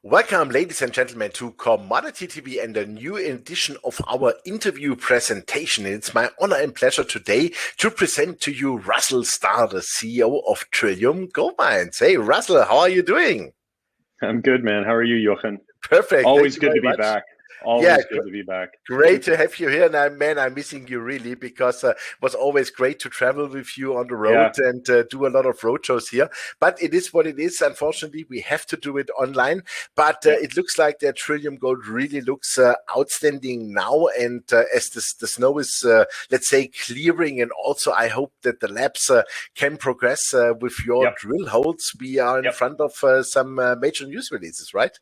Welcome, ladies and gentlemen, to Commodity TV and a new edition of our interview presentation. It's my honor and pleasure today to present to you Russell Starr, the CEO of Trillium Gold Mines. Hey, Russell, how are you doing? I'm good, man. How are you, Jochen? Perfect. Always good to be back. Always good to be back. Great to have you here. Now, man, I'm missing you really because it was always great to travel with you on the road and do a lot of road shows here. But it is what it is. Unfortunately, we have to do it online. But it looks like that Trillium Gold really looks outstanding now. And as the snow is, let's say, clearing, and also I hope that the labs can progress with your drill holes. We are in front of some major news releases, right?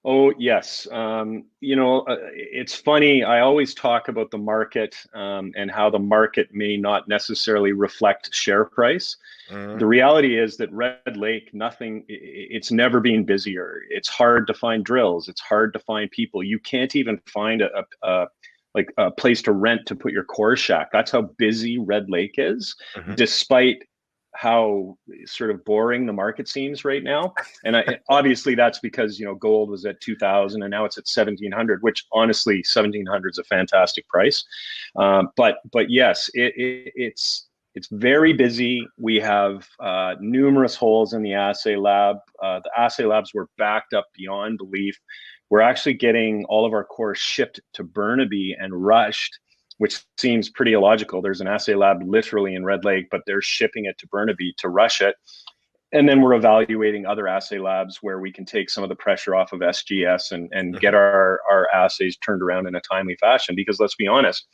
Oh, yes. It's funny. I always talk about the market and how the market may not necessarily reflect share price. The reality is that Red Lake, it's never been busier. It's hard to find drills. It's hard to find people. You can't even find a place to rent to put your core shack. That's how busy Red Lake is, despite how sort of boring the market seems right now. And obviously that's because, gold was at 2,000 and now it's at 1,700, which honestly 1,700 is a fantastic price. But yes, it's very busy. We have numerous holes in the assay lab. The assay labs were backed up beyond belief. We're actually getting all of our core shipped to Burnaby and rushed, which seems pretty illogical. There's an assay lab literally in Red Lake, but they're shipping it to Burnaby to rush it. And then we're evaluating other assay labs where we can take some of the pressure off of SGS and get our assays turned around in a timely fashion. Because let's be honest,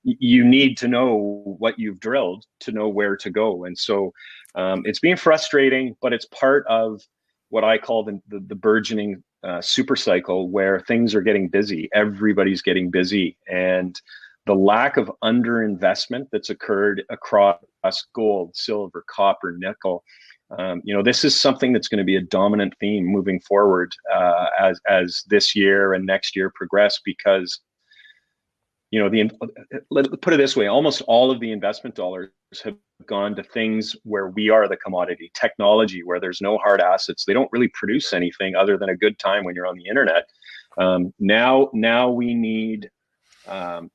you need to know what you've drilled to know where to go. And so it's been frustrating, but it's part of what I call the burgeoning super cycle, where things are getting busy. Everybody's getting busy. And the lack of underinvestment that's occurred across gold, silver, copper, nickel, this is something that's going to be a dominant theme moving forward as this year and next year progress, because let's put it this way, almost all of the investment dollars have gone to things where we are the commodity, technology, where there's no hard assets. They don't really produce anything other than a good time when you're on the internet. Now we need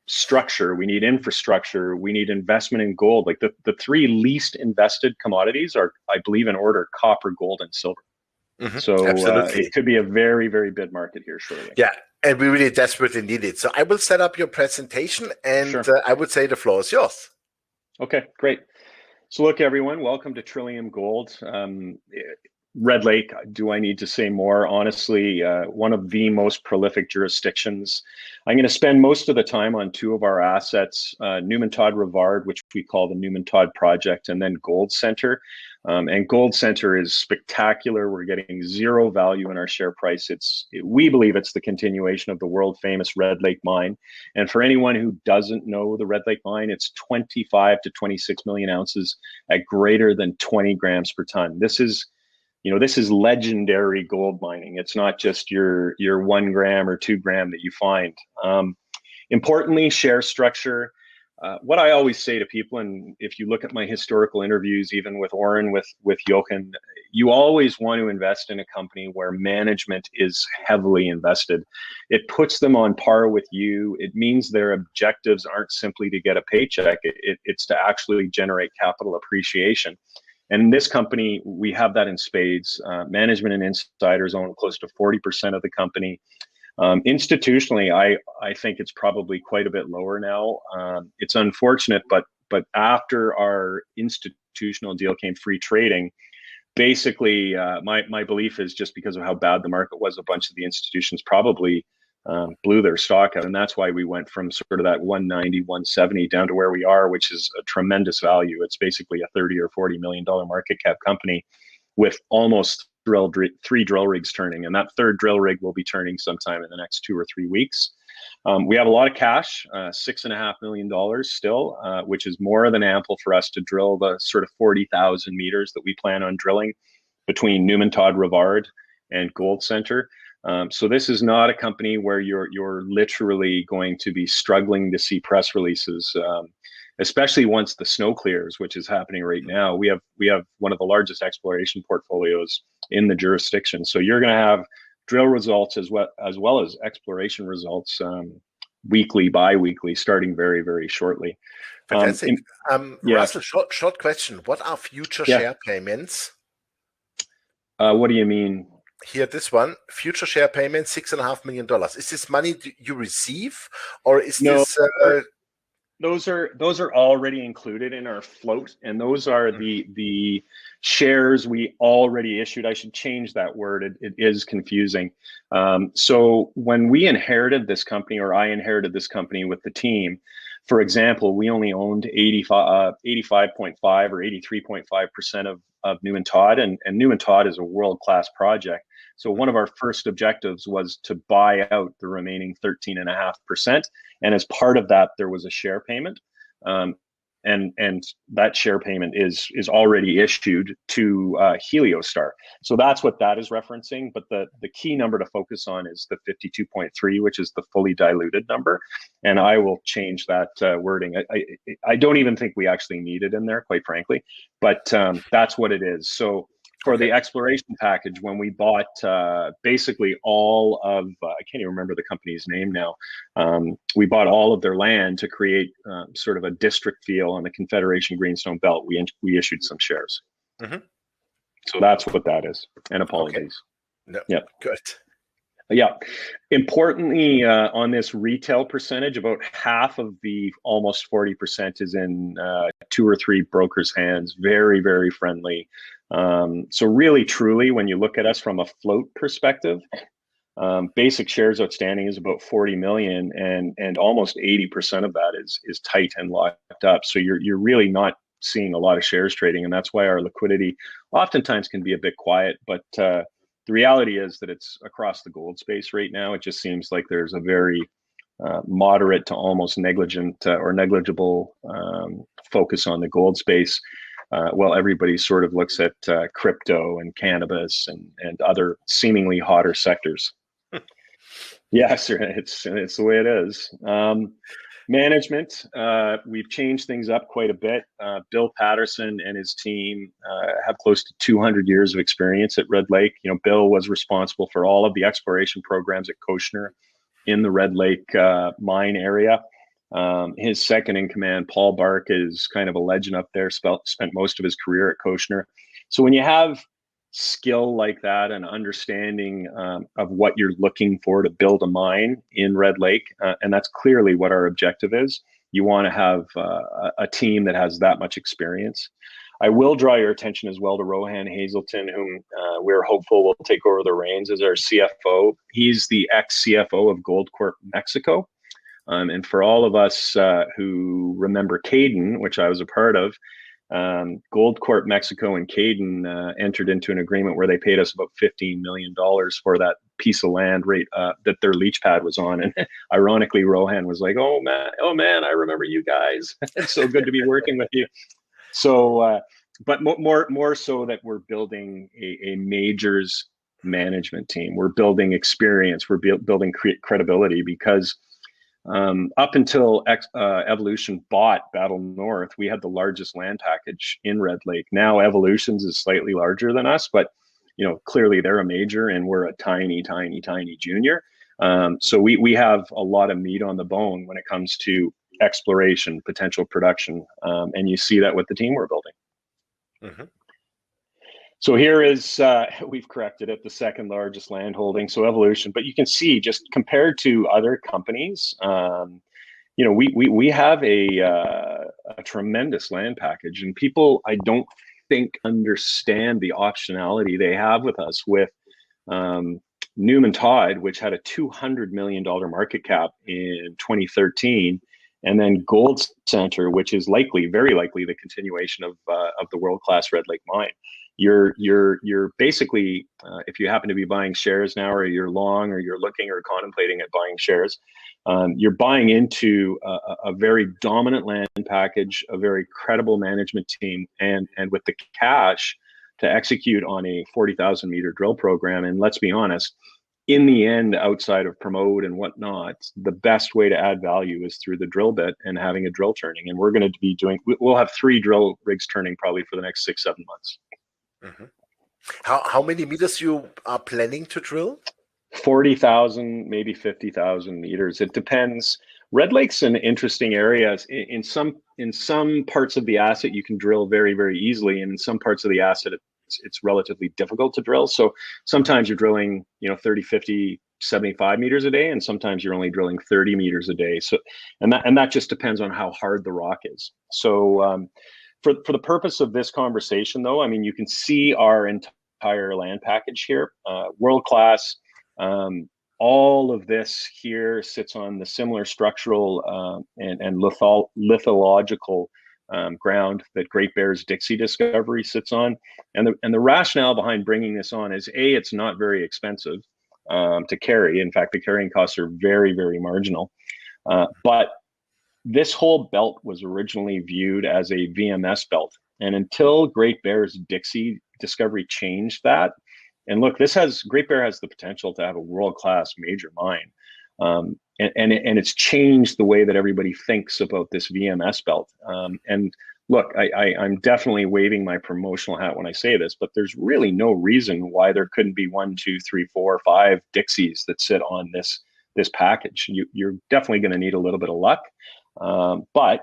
structure, we need infrastructure, we need investment in gold. Like the three least invested commodities are, I believe, in order: copper, gold, and silver. So it could be a very, very big market here shortly. Yeah, and we really desperately need it. So I will set up your presentation, and I would say the floor is yours. Okay, great. So look, everyone, welcome to Trillium Gold. Red Lake, do I need to say more? Honestly, one of the most prolific jurisdictions. I'm going to spend most of the time on two of our assets, Newman Todd Rivard, which we call the Newman Todd Project, and then Gold Center. And Gold Center is spectacular. We're getting zero value in our share price. We believe it's the continuation of the world famous Red Lake mine. And for anyone who doesn't know the Red Lake mine, it's 25 to 26 million ounces at greater than 20 grams per ton. This is legendary gold mining. It's not just your 1 gram or 2 gram that you find. Importantly, share structure. What I always say to people, and if you look at my historical interviews, even with Oren, with Jochen, you always want to invest in a company where management is heavily invested. It puts them on par with you. It means their objectives aren't simply to get a paycheck. It's to actually generate capital appreciation. And in this company, we have that in spades. Management and insiders own close to 40% of the company. Institutionally, I think it's probably quite a bit lower now. It's unfortunate, but after our institutional deal came free trading, basically my belief is just because of how bad the market was, a bunch of the institutions probably blew their stock out, and that's why we went from sort of that 190, 170 down to where we are, which is a tremendous value. It's basically a 30 or $40 million market cap company with almost 3 drill rigs turning, and that third drill rig will be turning sometime in the next 2 or 3 weeks. We have a lot of cash, $6.5 million still, which is more than ample for us to drill the sort of 40,000 meters that we plan on drilling between Newman Todd Rivard and Gold Center. So this is not a company where you're literally going to be struggling to see press releases, especially once the snow clears, which is happening right now. We have one of the largest exploration portfolios in the jurisdiction. So you're going to have drill results as well as exploration results weekly, bi-weekly, starting very, very shortly. Fantastic. Yeah. Russell, short question. What are future share payments? What do you mean? Here, this one, future share payment, $6.5 million. Is this money you receive, or is this? Those are already included in our float, and those are the shares we already issued. I should change that word. It is confusing. So when we inherited this company, or I inherited this company with the team, for example, we only owned 85.5 or 83.5% of Newman Todd, and Newman Todd is a world-class project. So one of our first objectives was to buy out the remaining 13.5%. And as part of that, there was a share payment. And that share payment is already issued to Heliostar. So that's what that is referencing. But the key number to focus on is the 52.3, which is the fully diluted number. And I will change that wording. I don't even think we actually need it in there, quite frankly. But that's what it is. So for the exploration package, when we bought basically all of, I can't even remember the company's name now, we bought all of their land to create sort of a district feel on the Confederation Greenstone Belt. We issued some shares. So that's what that is. And apologies. No, yeah, good. Yeah. Importantly, on this retail percentage, about half of the almost 40% is in 2 or 3 brokers' hands. Very, very friendly. So really, truly, when you look at us from a float perspective, basic shares outstanding is about 40 million, and almost 80% of that is tight and locked up. So you're really not seeing a lot of shares trading, and that's why our liquidity oftentimes can be a bit quiet. But the reality is that it's across the gold space right now. It just seems like there's a very moderate to almost negligent or negligible focus on the gold space. Well, everybody sort of looks at crypto and cannabis and other seemingly hotter sectors. Yes, it's the way it is. Management, we've changed things up quite a bit. Bill Patterson and his team have close to 200 years of experience at Red Lake. You know, Bill was responsible for all of the exploration programs at Koshner in the Red Lake mine area. His second in command, Paul Bark, is kind of a legend up there, spent most of his career at Koshner. So when you have skill like that and understanding of what you're looking for to build a mine in Red Lake, and that's clearly what our objective is, you want to have a team that has that much experience. I will draw your attention as well to Rohan Hazelton, whom we're hopeful will take over the reins as our CFO. He's the ex-CFO of Goldcorp Mexico. And for all of us who remember Caden, which I was a part of, Goldcorp Mexico and Caden entered into an agreement where they paid us about $15 million for that piece of land that their leach pad was on. And ironically, Rohan was like, oh man, I remember you guys. It's so good to be working with you. So, but more so that we're building a majors management team. We're building experience. We're building credibility, because up until Evolution bought Battle North, we had the largest land package in Red Lake. Now Evolution's is slightly larger than us, but you know, clearly they're a major and we're a tiny junior. So we have a lot of meat on the bone when it comes to exploration, potential production, and you see that with the team we're building. So here is, we've corrected it, the second largest land holding, so Evolution. But you can see, just compared to other companies, you know, we have a tremendous land package, and people, I don't think, understand the optionality they have with us with Newman Todd, which had a $200 million market cap in 2013, and then Gold Center, which is very likely the continuation of the world-class Red Lake mine. You're basically, if you happen to be buying shares now, or you're long, or you're looking or contemplating at buying shares, you're buying into a very dominant land package, a very credible management team, and with the cash to execute on a 40,000 meter drill program. And let's be honest, in the end, outside of promote and whatnot, the best way to add value is through the drill bit and having a drill turning. And we're going to be we'll have 3 drill rigs turning probably for the next 6-7 months. How many meters you are planning to drill? 40,000, maybe 50,000 meters. It depends. Red Lake's an interesting area. In some parts of the asset, you can drill very, very easily, and in some parts of the asset, it's relatively difficult to drill. So sometimes you're drilling, 30, 50, 75 meters a day, and sometimes you're only drilling 30 meters a day. So, and that just depends on how hard the rock is. So for the purpose of this conversation, though, I mean, you can see our entire land package here, world class. All of this here sits on the similar structural and lithological ground that Great Bear's Dixie discovery sits on. And the rationale behind bringing this on is, A, it's not very expensive to carry. In fact, the carrying costs are very, very marginal. But this whole belt was originally viewed as a VMS belt. And until Great Bear's Dixie discovery changed that, and look, Great Bear has the potential to have a world-class major mine. And it's changed the way that everybody thinks about this VMS belt. And look, I'm definitely waving my promotional hat when I say this, but there's really no reason why there couldn't be 1, 2, 3, 4, 5 Dixies that sit on this package. You're definitely going to need a little bit of luck, but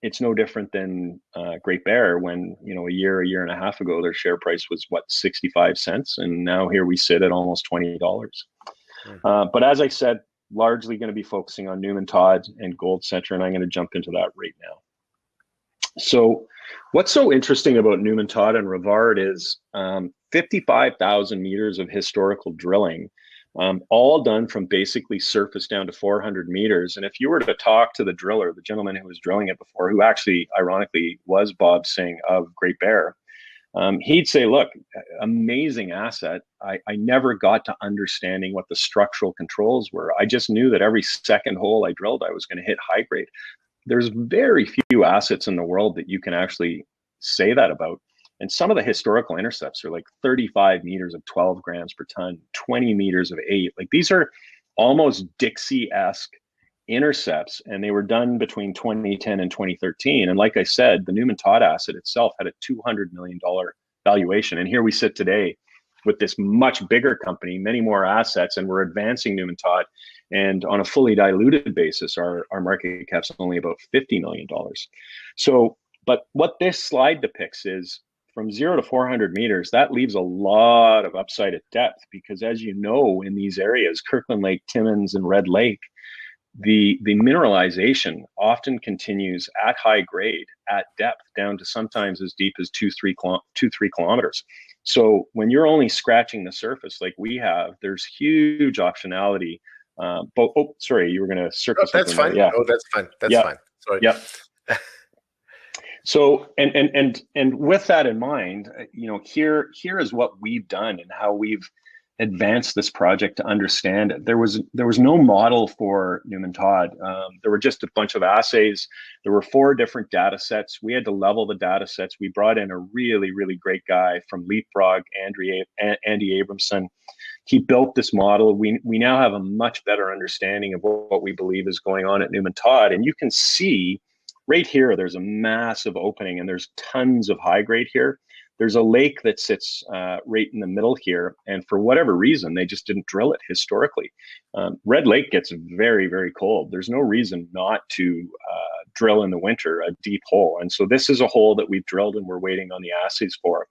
it's no different than Great Bear when, a year and a half ago, their share price was 65 cents. And now here we sit at almost $20. But as I said, largely going to be focusing on Newman Todd and Gold Center, and I'm going to jump into that right now. So what's so interesting about Newman Todd and Rivard is 55,000 meters of historical drilling, all done from basically surface down to 400 meters. And if you were to talk to the driller, the gentleman who was drilling it before, who actually, ironically, was Bob Singh of Great Bear, he'd say, look, amazing asset. I never got to understanding what the structural controls were. I just knew that every second hole I drilled, I was going to hit high grade. There's very few assets in the world that you can actually say that about. And some of the historical intercepts are like 35 meters of 12 grams per ton, 20 meters of 8. Like, these are almost Dixie-esque intercepts, and they were done between 2010 and 2013. And like I said, the Newman Todd asset itself had a $200 million valuation. And here we sit today with this much bigger company, many more assets, and we're advancing Newman Todd. And on a fully diluted basis, our market cap's only about $50 million. So, but what this slide depicts is, from 0 to 400 meters, that leaves a lot of upside at depth, because as you know, in these areas, Kirkland Lake, Timmins, and Red Lake, the mineralization often continues at high grade, at depth, down to sometimes as deep as 2-3 kilometers. So when you're only scratching the surface like we have, there's huge optionality. Sorry, you were going to circle. That's fine. There. Yeah. Oh, that's fine. That's fine. Sorry. Yeah. So, and with that in mind, here is what we've done and how we've advanced this project to understand it. There was no model for Newman Todd. There were just a bunch of assays. There were 4 different data sets. We had to level the data sets. We brought in a really, really great guy from Leapfrog, Andy Abramson. He built this model. We now have a much better understanding of what we believe is going on at Newman Todd. And you can see right here, there's a massive opening, and there's tons of high grade here. There's a lake that sits right in the middle here, and for whatever reason, they just didn't drill it historically. Red Lake gets very, very cold. There's no reason not to drill in the winter a deep hole, and so this is a hole that we've drilled and we're waiting on the assays for.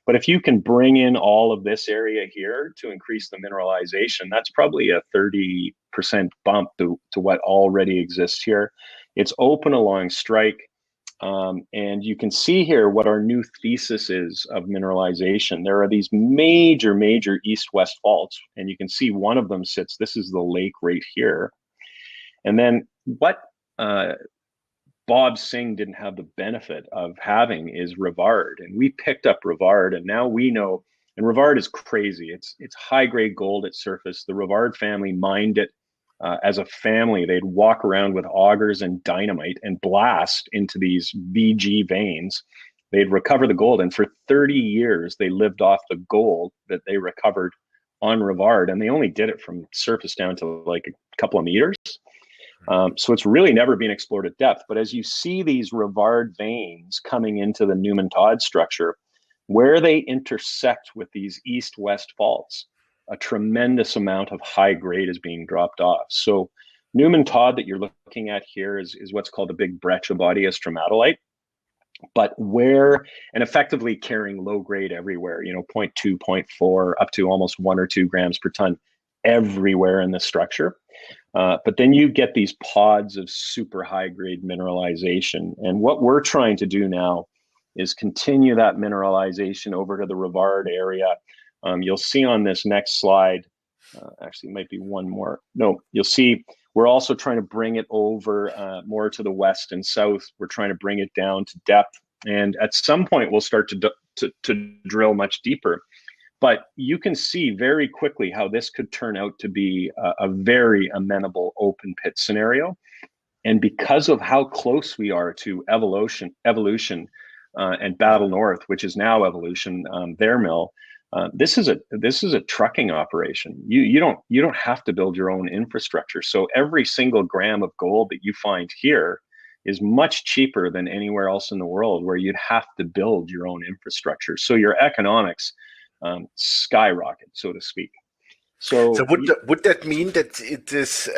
But if you can bring in all of this area here to increase the mineralization, that's probably a 30% bump to what already exists here. It's open along strike. And you can see here what our new thesis is of mineralization. There are these major east-west faults, and you can see one of them sits, this is the lake right here. And then what Bob Singh didn't have the benefit of having is Rivard. And we picked up Rivard, and now we know, and Rivard is crazy. It's high-grade gold at surface. The Rivard family mined it. As a family, they'd walk around with augers and dynamite and blast into these VG veins. They'd recover the gold, and for 30 years, they lived off the gold that they recovered on Rivard, and they only did it from surface down to like a couple of meters. So it's really never been explored at depth. But as you see these Rivard veins coming into the Newman Todd structure, where they intersect with these east-west faults, a tremendous amount of high grade is being dropped off. So Newman Todd that you're looking at here is what's called a big breccia body stromatolite, but where, and effectively carrying low grade everywhere, 0.2, 0.4, up to almost 1 or 2 grams per ton everywhere in the structure. But then you get these pods of super high grade mineralization. And what we're trying to do now is continue that mineralization over to the Rivard area. You'll see on this next slide, actually it might be one more. No, you'll see we're also trying to bring it over more to the west and south. We're trying to bring it down to depth. And at some point we'll start to drill much deeper. But you can see very quickly how this could turn out to be a very amenable open pit scenario. And because of how close we are to Evolution and Battle North, which is now Evolution, their mill, this is a trucking operation. You don't have to build your own infrastructure. So every single gram of gold that you find here is much cheaper than anywhere else in the world where you'd have to build your own infrastructure. So your economics skyrocket, so to speak. So would that mean that it is,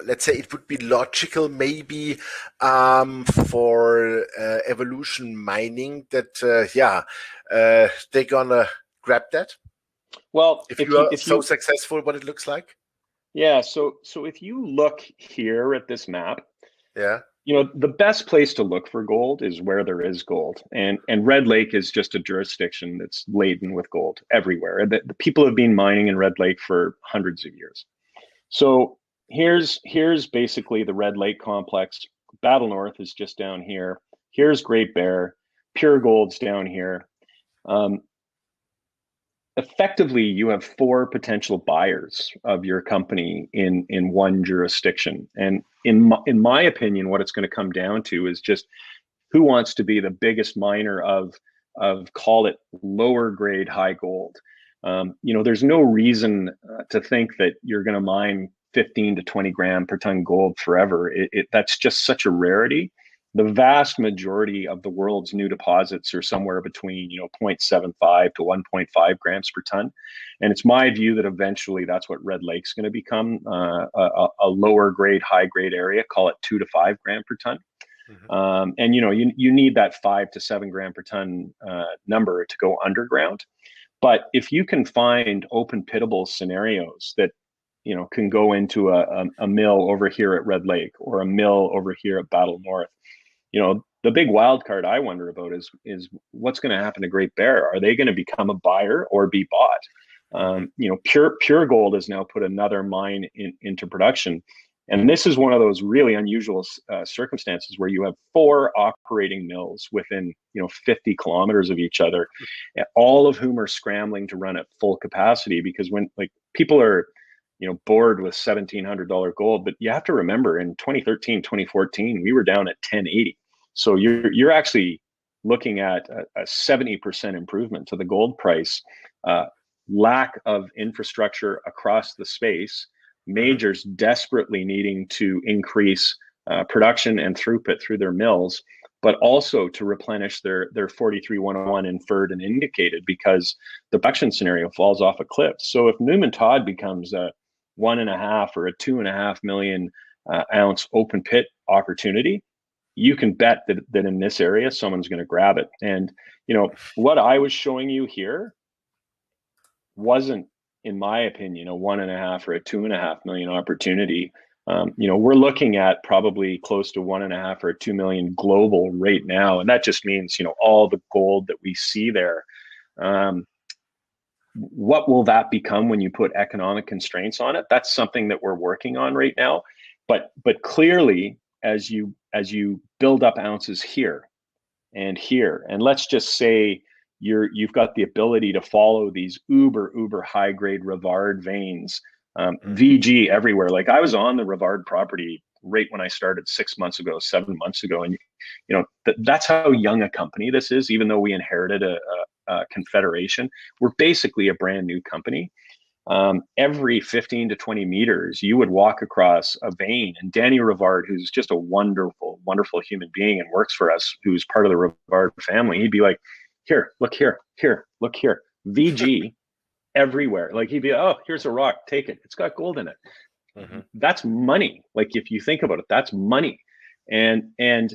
let's say, it would be logical maybe for Evolution Mining that they're gonna grab that? Well, if you are so successful, what it looks like? Yeah. So if you look here at this map, yeah. The best place to look for gold is where there is gold. And Red Lake is just a jurisdiction that's laden with gold everywhere. The people have been mining in Red Lake for hundreds of years. So here's basically the Red Lake complex. Battle North is just down here. Here's Great Bear. Pure Gold's down here. Effectively, you have 4 potential buyers of your company in one jurisdiction. And in my opinion, what it's going to come down to is just who wants to be the biggest miner of call it lower grade high gold. There's no reason to think that you're going to mine 15 to 20 gram per ton gold forever. That's just such a rarity. The vast majority of the world's new deposits are somewhere between 0.75 to 1.5 grams per ton. And it's my view that eventually that's what Red Lake's going to become, a lower grade, high grade area, call it 2 to 5 gram per ton. Mm-hmm. And you need that 5 to 7 gram per ton number to go underground. But if you can find open pitable scenarios that can go into a mill over here at Red Lake or a mill over here at Battle North, the big wild card I wonder about is what's going to happen to Great Bear. Are they going to become a buyer or be bought? Pure Gold has now put another mine into production. And this is one of those really unusual circumstances where you have 4 operating mills within 50 kilometers of each other, all of whom are scrambling to run at full capacity, because when people are bored with $1,700 gold, but you have to remember in 2013, 2014, we were down at 1080. So you're actually looking at a 70% improvement to the gold price. Lack of infrastructure across the space, majors desperately needing to increase production and throughput through their mills, but also to replenish their 43-101 inferred and indicated, because the production scenario falls off a cliff. So if Newman Todd becomes a 1.5 or a 2.5 million ounce open pit opportunity, you can bet that in this area someone's going to grab it. And what I was showing you here wasn't, in my opinion, a 1.5 or a 2.5 million opportunity. We're looking at probably close to 1.5 or 2 million global right now, and that just means all the gold that we see there. What will that become when you put economic constraints on it? That's something that we're working on right now. But clearly, as you build up ounces here and here, and let's just say you've got the ability to follow these uber high grade Rivard veins, VG everywhere. Like I was on the Rivard property right when I started 6 months ago, 7 months ago, and that's how young a company this is. Even though we inherited a confederation, we're basically a brand new company. Every 15 to 20 meters, you would walk across a vein, and Danny Rivard, who's just a wonderful human being and works for us, who's part of the Rivard family, he'd be like, here, look here, look here, VG everywhere. Like he'd be, oh, here's a rock, take it. It's got gold in it. That's money. Like if you think about it, that's money. And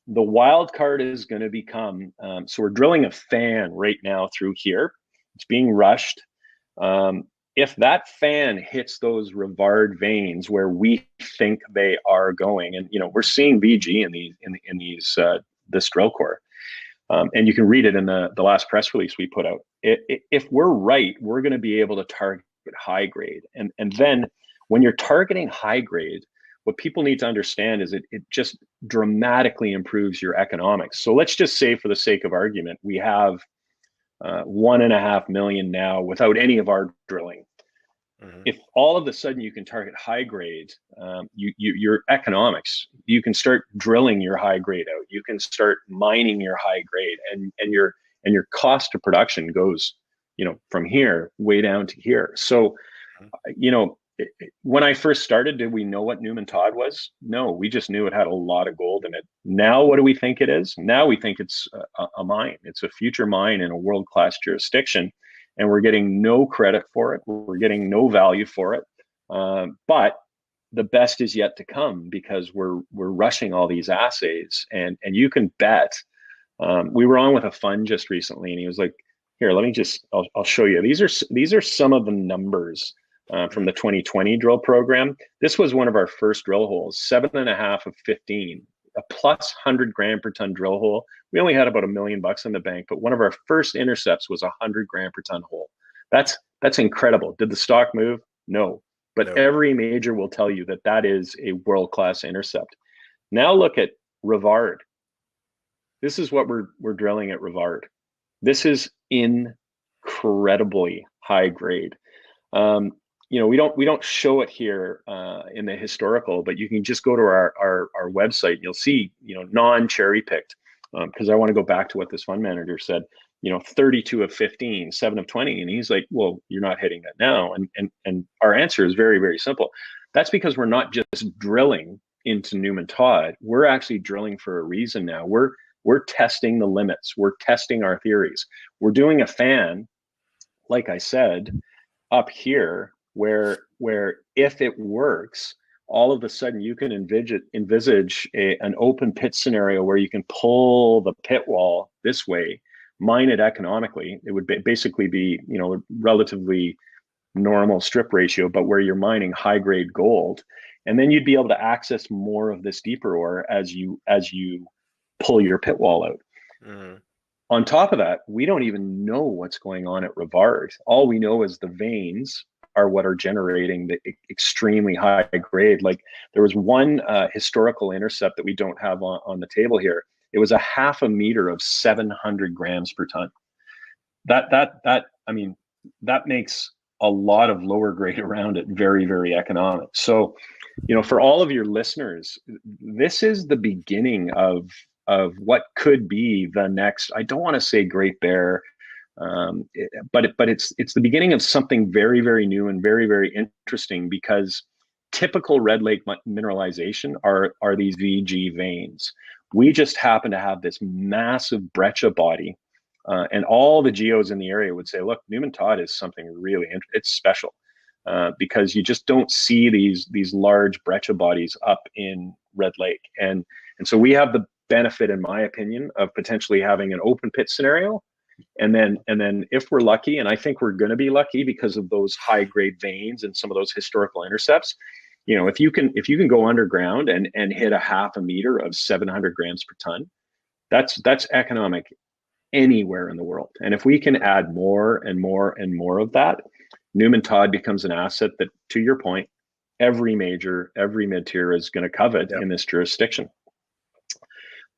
the wild card is going to become, so we're drilling a fan right now through here. It's being rushed. If that fan hits those Rivard veins where we think they are going, and we're seeing VG in these this drill core, and you can read it in the last press release we put out. If we're right, we're going to be able to target high grade, and then when you're targeting high grade, what people need to understand is it just dramatically improves your economics. So let's just say, for the sake of argument, we have 1.5 million now without any of our drilling. If all of a sudden you can target high grade, your economics, you can start drilling your high grade out. You can start mining your high grade, and your cost of production goes, from here way down to here. So, when I first started, did we know what Newman Todd was? No, we just knew it had a lot of gold in it. Now, what do we think it is? Now we think it's a mine. It's a future mine in a world-class jurisdiction, and we're getting no credit for it. We're getting no value for it. But the best is yet to come, because we're rushing all these assays, and you can bet. We were on with a fund just recently, and he was like, "Here, let me I'll show you. These are some of the numbers." From the 2020 drill program. This was one of our first drill holes, 7.5 of 15, a plus 100 gram per ton drill hole. We only had about $1 million in the bank, but one of our first intercepts was 100 gram per ton hole. That's incredible. Did the stock move? No, but no. Every major will tell you that is a world-class intercept. Now look at Rivard. This is what we're drilling at Rivard. This is incredibly high grade. We don't show it here in the historical, but you can just go to our website. And you'll see, non-cherry picked, because I want to go back to what this fund manager said. 32 of 15, 7 of 20, and he's like, "Well, you're not hitting that now." And our answer is very, very simple. That's because we're not just drilling into Newman Todd. We're actually drilling for a reason now. We're testing the limits. We're testing our theories. We're doing a fan, like I said, up here, where if it works, all of a sudden you can envisage an open pit scenario where you can pull the pit wall this way, mine it economically. It would basically be a relatively normal strip ratio, but where you're mining high grade gold, and then you'd be able to access more of this deeper ore as you pull your pit wall out. On top of that, we don't even know what's going on at Rivard. All we know is the veins are what are generating the extremely high grade. Like there was one historical intercept that we don't have on the table here. It was 0.5 meter of 700 grams per ton. That makes a lot of lower grade around it very, very economic. So, for all of your listeners, this is the beginning of what could be the next, I don't want to say Great Bear, but it's the beginning of something very, very new and very, very interesting, because typical Red Lake mineralization are these VG veins. We just happen to have this massive breccia body, and all the geos in the area would say, look, Newman Todd is something really, it's special, because you just don't see these large breccia bodies up in Red Lake. And so we have the benefit, in my opinion, of potentially having an open pit scenario. And then if we're lucky, and I think we're going to be lucky because of those high grade veins and some of those historical intercepts, if you can go underground and hit 0.5 meter of 700 grams per ton, that's economic anywhere in the world. And if we can add more and more and more of that, Newman Todd becomes an asset that, to your point, every major, every mid-tier is going to covet in this jurisdiction.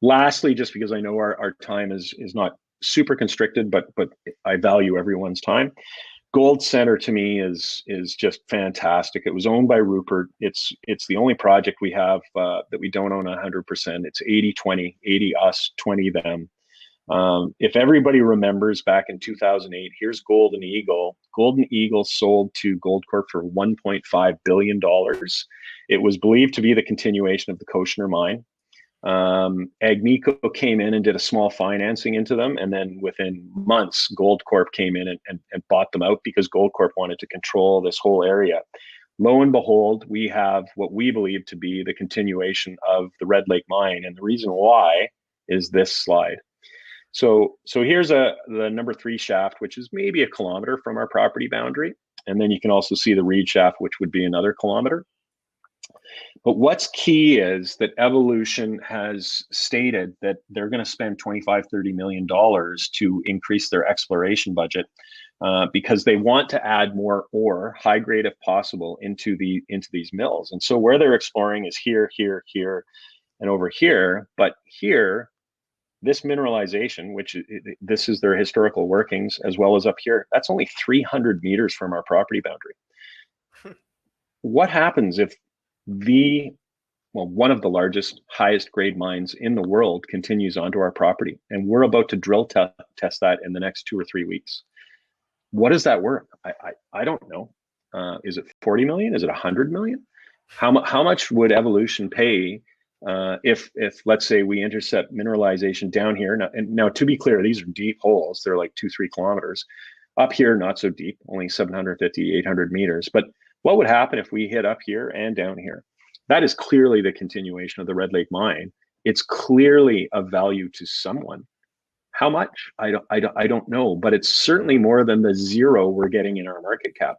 Lastly, just because I know our time is not super constricted, but I value everyone's time. Gold Center to me is just fantastic. It was owned by Rupert. It's the only project we have that we don't own 100%. It's 80-20, 80 us, 20 them. If everybody remembers back in 2008, here's Golden Eagle. Golden Eagle sold to Goldcorp for $1.5 billion. It was believed to be the continuation of the Koshner mine. Agnico came in and did a small financing into them, and then within months, Goldcorp came in and bought them out because Goldcorp wanted to control this whole area. Lo and behold, we have what we believe to be the continuation of the Red Lake mine, and the reason why is this slide. So here's the number 3 shaft, which is maybe a kilometer from our property boundary, and then you can also see the Reed shaft, which would be another kilometer. But what's key is that Evolution has stated that they're going to spend $25–30 million to increase their exploration budget because they want to add more ore, high grade if possible, into these mills. And so where they're exploring is here, here, here, and over here. But here, this mineralization, which this is their historical workings, as well as up here, that's only 300 meters from our property boundary. What happens if one of the largest, highest grade mines in the world continues onto our property, and we're about to drill test that in the next 2 or 3 weeks? What is that worth? I don't know. Is it 40 million? Is it 100 million? How much would Evolution pay if let's say we intercept mineralization down here? Now, to be clear, these are deep holes. They're like 2–3 kilometers. Up here, not so deep, only 750–800 meters. But what would happen if we hit up here and down here? That is clearly the continuation of the Red Lake mine. It's clearly of value to someone. How much? I don't know, but it's certainly more than the zero we're getting in our market cap.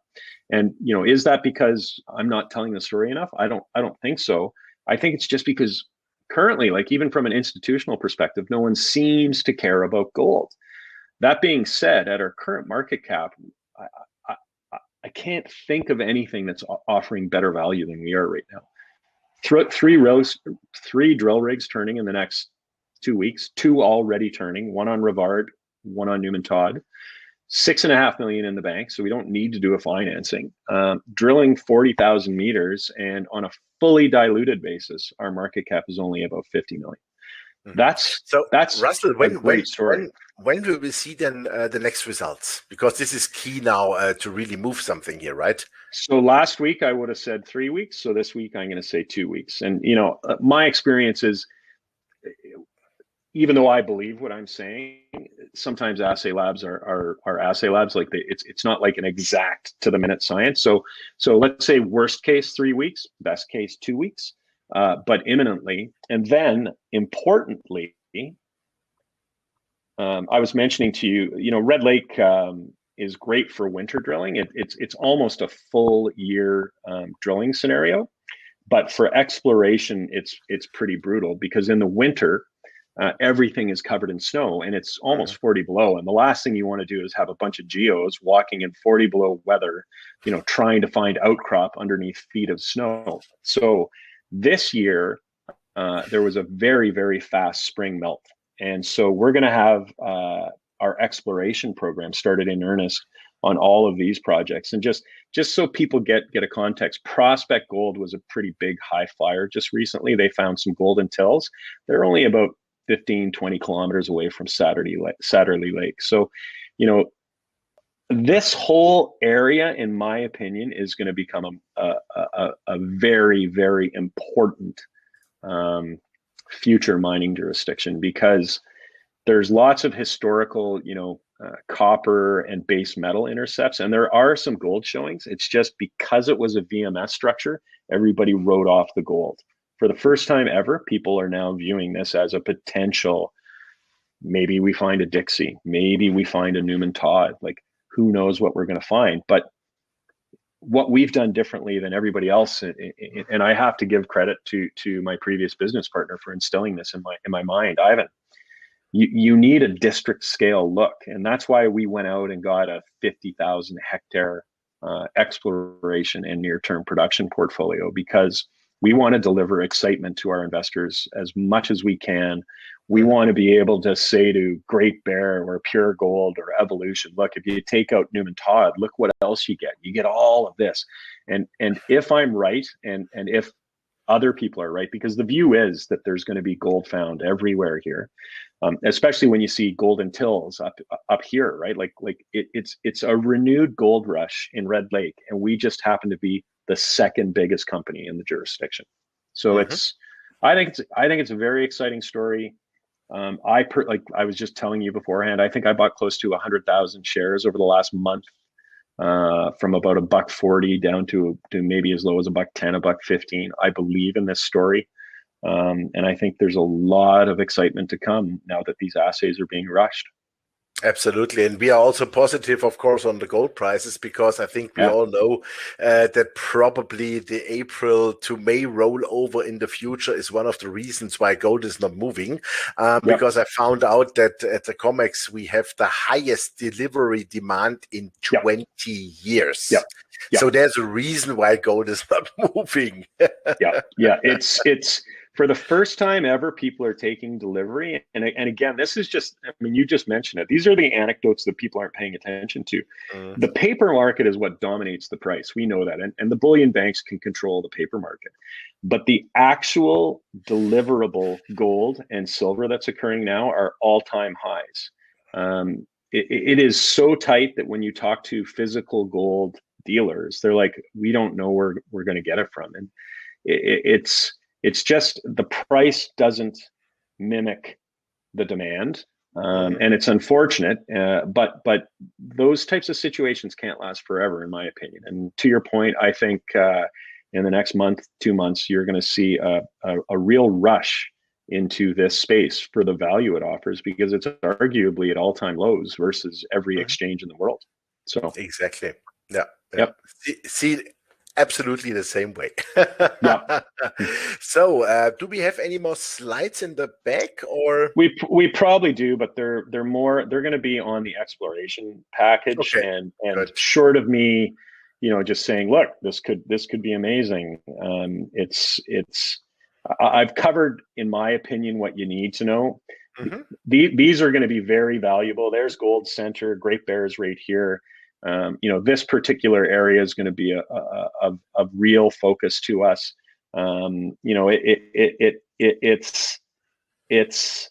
And is that because I'm not telling the story enough? I don't think so. I think it's just because currently, like even from an institutional perspective, no one seems to care about gold. That being said, at our current market cap, I can't think of anything that's offering better value than we are right now. 3 drill rigs turning in the next 2 weeks, 2 already turning, 1 on Rivard, 1 on Newman Todd, $6.5 million in the bank, so we don't need to do a financing. Drilling 40,000 meters, and on a fully diluted basis, our market cap is only about 50 million. That's Russell, a great story. When will we see then the next results? Because this is key now to really move something here, right? So last week I would have said 3 weeks. So this week I'm going to say 2 weeks. And my experience is, even though I believe what I'm saying, sometimes assay labs are assay labs. Like it's not like an exact to the minute science. So let's say worst case 3 weeks, best case 2 weeks. But imminently, and then importantly, I was mentioning to you, Red Lake is great for winter drilling. It's almost a full year drilling scenario, but for exploration, it's pretty brutal because in the winter, everything is covered in snow and it's almost 40 below. And the last thing you want to do is have a bunch of geos walking in 40 below weather, trying to find outcrop underneath feet of snow. So this year, there was a very, very fast spring melt. And so we're going to have our exploration program started in earnest on all of these projects. And just so people get a context, Prospect Gold was a pretty big high flyer just recently. They found some golden tills. They're only about 15–20 kilometers away from Satterley Lake. So, this whole area, in my opinion, is going to become a very, very important future mining jurisdiction because there's lots of historical, copper and base metal intercepts, and there are some gold showings. It's just because it was a VMS structure, everybody wrote off the gold. For the first time ever, people are now viewing this as a potential. Maybe we find a Dixie, maybe we find a Newman Todd. Like, who knows what we're going to find? But what we've done differently than everybody else, and I have to give credit to my previous business partner for instilling this in my mind, Ivan. You need a district scale look, and that's why we went out and got a 50,000 hectare exploration and near-term production portfolio because we want to deliver excitement to our investors as much as we can. We want to be able to say to Great Bear or Pure Gold or Evolution, look, if you take out Newman Todd, look what else you get. You get all of this. And if I'm right, and if other people are right, because the view is that there's going to be gold found everywhere here, especially when you see golden tills up here, right? Like it's a renewed gold rush in Red Lake, and we just happen to be the second biggest company in the jurisdiction. So I think it's a very exciting story. Like I was just telling you beforehand, I think I bought close to 100,000 shares over the last month, from about $1.40 down to maybe as low as $1.10, $1.15. I believe in this story. And I think there's a lot of excitement to come now that these assays are being rushed. Absolutely. And we are also positive, of course, on the gold prices, because I think we all know that probably the April to May rollover in the future is one of the reasons why gold is not moving. Because I found out that at the COMEX, we have the highest delivery demand in 20 years. So there's a reason why gold is not moving. It's for the first time ever, people are taking delivery. And again, this is just, I mean, you just mentioned it. These are the anecdotes that people aren't paying attention to. The paper market is what dominates the price. We know that. And the bullion banks can control the paper market. But the actual deliverable gold and silver that's occurring now are all-time highs. It is so tight that when you talk to physical gold dealers, they're like, we don't know where we're going to get it from. And it's just the price doesn't mimic the demand, and it's unfortunate. But those types of situations can't last forever, in my opinion. And to your point, I think in the next month, 2 months, you're going to see a real rush into this space for the value it offers, because it's arguably at all-time lows versus every exchange in the world. So exactly, see. Absolutely the same way. So, do we have any more slides in the back, or we probably do, but they're going to be on the exploration package, and short of me, just saying, look, this could be amazing. I've covered, in my opinion, what you need to know. These are going to be very valuable. There's Gold Center, Great Bear is right here. This particular area is going to be a real focus to us. It's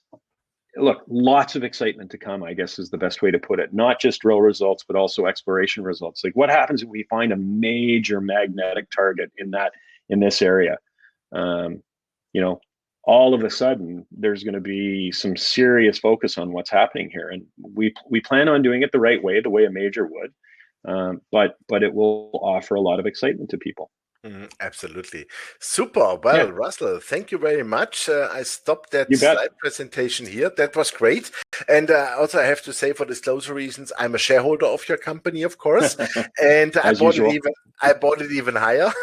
look, lots of excitement to come, I guess, is the best way to put it. Not just drill results, but also exploration results. Like, what happens if we find a major magnetic target in this area? All of a sudden, there's going to be some serious focus on what's happening here, and we plan on doing it the right way, the way a major would, but it will offer a lot of excitement to people. Absolutely. Super. Well, Russell, thank you very much. I stopped that slide presentation here. That was great. And also, I have to say, for disclosure reasons, I'm a shareholder of your company, of course. And I bought it even higher.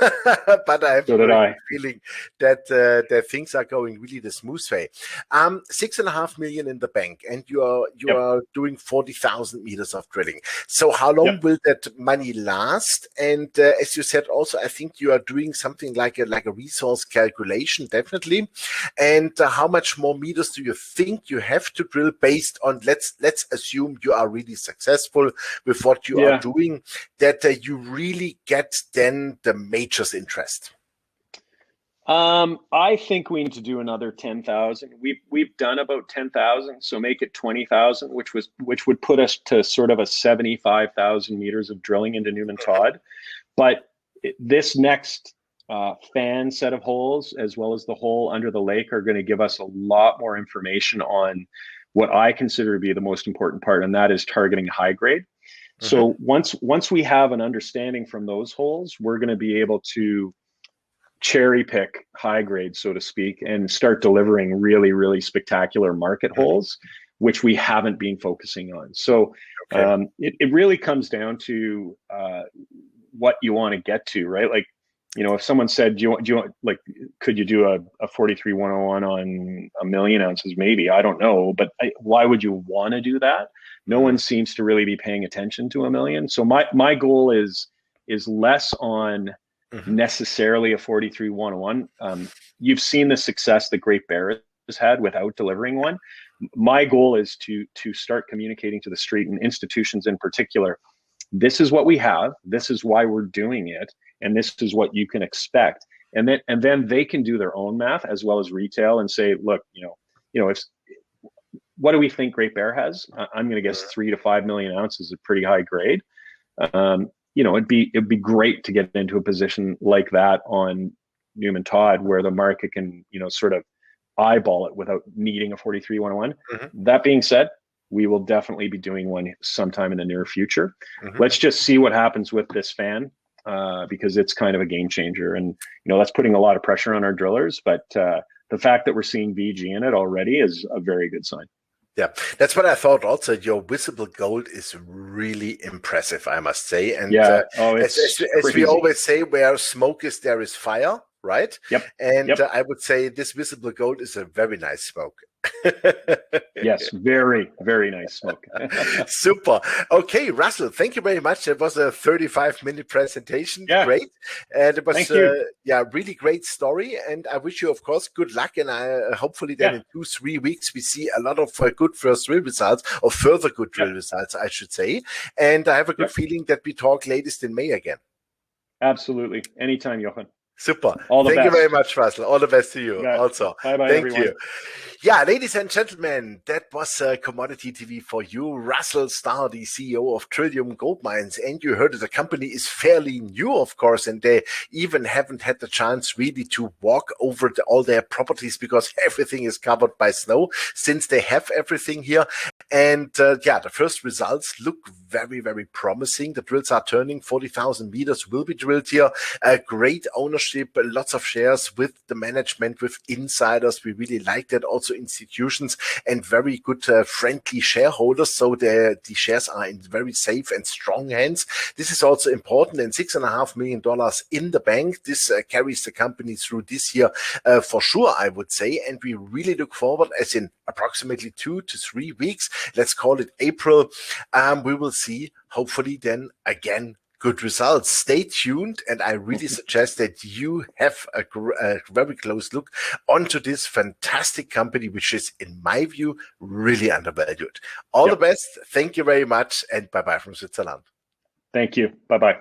But I have a feeling that things are going really the smooth way. 6.5 million in the bank, and you are doing 40,000 meters of drilling. So how long will that money last? And as you said, also, I think you are doing something like a resource calculation, definitely. And how much more meters do you think you have to drill based on, let's assume you are really successful with what you are doing, that you really get then the majors interest? I think we need to do another 10,000. We've done about 10,000, so make it 20,000, which would put us to sort of a 75,000 meters of drilling into Newman Todd. But this next fan set of holes, as well as the hole under the lake, are going to give us a lot more information on what I consider to be the most important part, and that is targeting high grade. So once we have an understanding from those holes, we're going to be able to cherry pick high grade, so to speak, and start delivering really, really spectacular market holes, which we haven't been focusing on. So it really comes down to what you want to get to, right? Like, if someone said, do you want, like, could you do a 43-101 on 1 million ounces? Maybe, I don't know, but why would you want to do that? No one seems to really be paying attention to 1 million. So my goal is less on necessarily a 43-101. You've seen the success that Great Bear has had without delivering one. My goal is to start communicating to the street and institutions in particular. This is what we have. This is why we're doing it, and this is what you can expect. And then they can do their own math as well as retail and say, look, what do we think Great Bear has? I'm going to guess 3 to 5 million ounces of pretty high grade. It'd be great to get into a position like that on Newman Todd, where the market can, sort of eyeball it without needing a 43-101. That being said, we will definitely be doing one sometime in the near future. Let's just see what happens with this fan, because it's kind of a game changer, and that's putting a lot of pressure on our drillers. But the fact that we're seeing VG in it already is a very good sign. Yeah, that's what I thought also. Your visible gold is really impressive, I must say. And as we always say, where smoke is, there is fire, right? Yep. And I would say this visible gold is a very nice smoke. Yes, very, very nice smoke. Super. Okay, Russell, thank you very much. It was a 35-minute presentation. Yeah. Great. And it was really great story. And I wish you, of course, good luck. And hopefully then in 2-3 weeks, we see a lot of good first drill results, or further good drill results, I should say. And I have a good feeling that we talk latest in May again. Absolutely. Anytime, Jochen. Super. Thank you very much, Russell. All the best to you also. Bye-bye, Thank you. Yeah, ladies and gentlemen, that was Commodity TV for you. Russell Starr, the CEO of Trillium Gold Mines. And you heard that the company is fairly new, of course, and they even haven't had the chance really to walk over all their properties because everything is covered by snow since they have everything here. And the first results look very, very promising. The drills are turning. 40,000 meters will be drilled here. Great ownership, lots of shares with the management, with insiders. We really like that. Also institutions and very good friendly shareholders. So the shares are in very safe and strong hands. This is also important. And $6.5 million in the bank. This carries the company through this year for sure, I would say. And we really look forward, as in approximately 2 to 3 weeks, let's call it April, we will see hopefully then again good results. Stay tuned, and I really suggest that you have a very close look onto this fantastic company, which is, in my view, really undervalued. All the best. Thank you very much, and bye-bye from Switzerland. Thank you. Bye-bye.